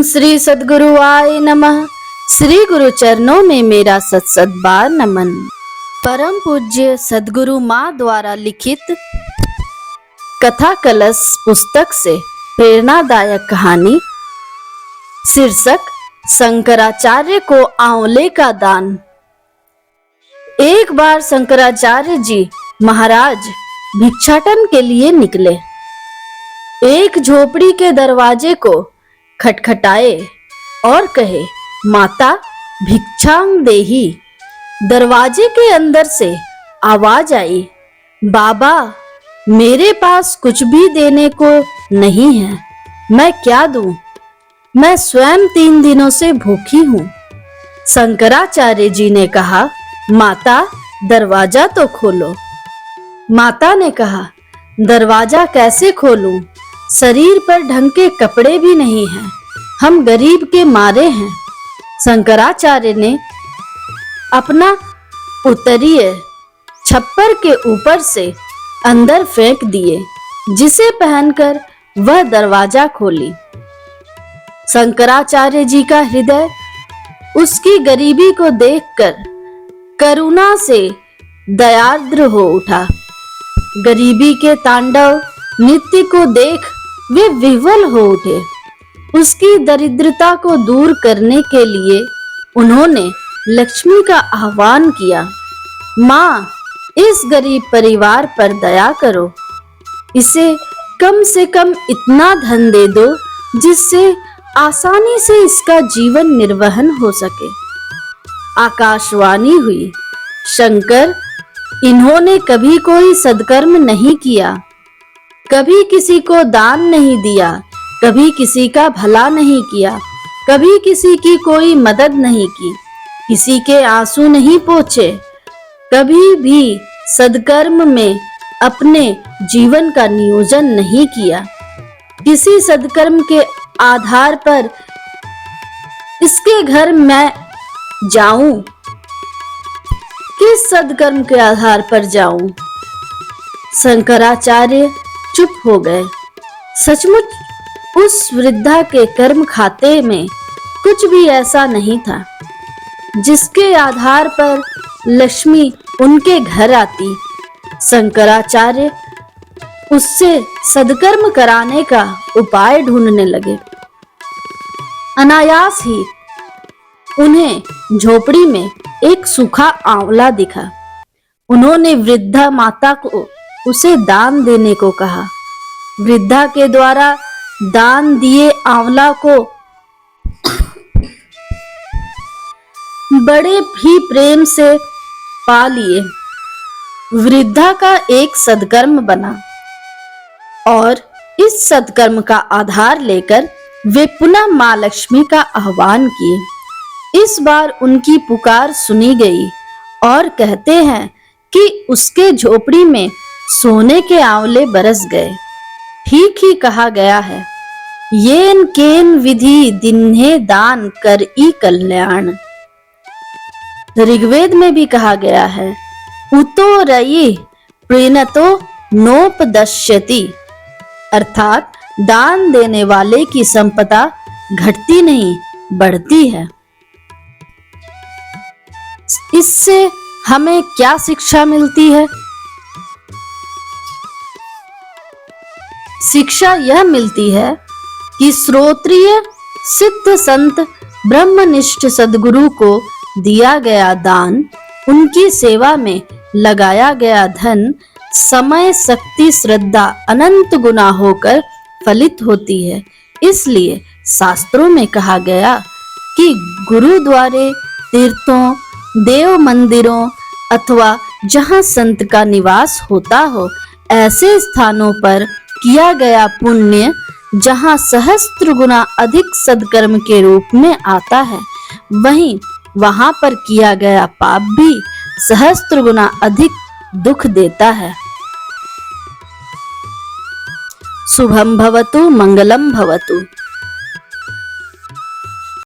श्री सद्गुरुवाय नमः। श्री गुरु चरणों में मेरा सत बार नमन। परम पूज्य सद्गुरु माँ द्वारा लिखित कथा कलश पुस्तक से प्रेरणादायक कहानी। शीर्षक शंकराचार्य को आंवले का दान। एक बार शंकराचार्य जी महाराज भिक्षाटन के लिए निकले। एक झोपड़ी के दरवाजे को खटखटाए और कहे, माता भिक्षांग देही। दरवाजे के अंदर से आवाज आई, बाबा मेरे पास कुछ भी देने को नहीं है, मैं क्या दूं? मैं स्वयं 3 दिनों से भूखी हूं। शंकराचार्य जी ने कहा, माता दरवाजा तो खोलो। माता ने कहा, दरवाजा कैसे खोलूं? शरीर पर ढंग के कपड़े भी नहीं हैं, हम गरीब के मारे हैं। शंकराचार्य ने अपना उत्तरीय छप्पर के ऊपर से अंदर फेंक दिए, जिसे पहनकर वह दरवाजा खोली। शंकराचार्य जी का हृदय उसकी गरीबी को देखकर करुणा से दयार्द्र हो उठा। गरीबी के तांडव नृत्य को देख वे विह्वल हो उठे। उसकी दरिद्रता को दूर करने के लिए उन्होंने लक्ष्मी का आह्वान किया, माँ इस गरीब परिवार पर दया करो, इसे कम से कम इतना धन दे दो जिससे आसानी से इसका जीवन निर्वहन हो सके। आकाशवाणी हुई, शंकर इन्होंने कभी कोई सद्कर्म नहीं किया, कभी किसी को दान नहीं दिया, कभी किसी का भला नहीं किया, कभी किसी की कोई मदद नहीं की, किसी के आंसू नहीं पोंछे, कभी भी सद्कर्म में अपने जीवन का नियोजन नहीं किया। किसी सद्कर्म के आधार पर इसके घर मैं जाऊं, किस सद्कर्म के आधार पर जाऊं? शंकराचार्य चुप हो गए। सचमुच उस वृद्धा के कर्म खाते में कुछ भी ऐसा नहीं था जिसके आधार पर लक्ष्मी उनके घर आती। शंकराचार्य उससे सद्कर्म कराने का उपाय ढूंढने लगे। अनायास ही उन्हें झोपड़ी में एक सूखा आंवला दिखा। उन्होंने वृद्धा माता को उसे दान देने को कहा। वृद्धा के द्वारा दान दिए आंवला को बड़े ही प्रेम से पा लिए। वृद्धा का एक सद्कर्म बना और इस सद्कर्म का आधार लेकर वे पुनः मां लक्ष्मी का आह्वान किए। इस बार उनकी पुकार सुनी गई और कहते हैं कि उसके झोपड़ी में सोने के आंवले बरस गए। ठीक ही कहा गया है, येन केन विधि दिन्हे दान कर ई कल्याण। ऋग्वेद में भी कहा गया है, उतो रयि प्रीणतो नोपदश्यति, अर्थात दान देने वाले की संपदा घटती नहीं बढ़ती है। इससे हमें क्या शिक्षा मिलती है? शिक्षा यह मिलती है कि श्रोत्रिय सिद्ध संत ब्रह्मनिष्ठ सद्गुरु को दिया गया दान, उनकी सेवा में लगाया गया धन, समय शक्ति श्रद्धा अनंत गुना होकर फलित होती है। इसलिए शास्त्रों में कहा गया कि गुरुद्वारे, तीर्थों, देव मंदिरों अथवा जहाँ संत का निवास होता हो, ऐसे स्थानों पर किया गया पुण्य जहाँ सहस्त्र गुना अधिक सद्कर्म के रूप में आता है, वहीं वहां पर किया गया पाप भी सहस्त्र गुना अधिक दुख देता है। शुभम भवतु, मंगलम भवतु।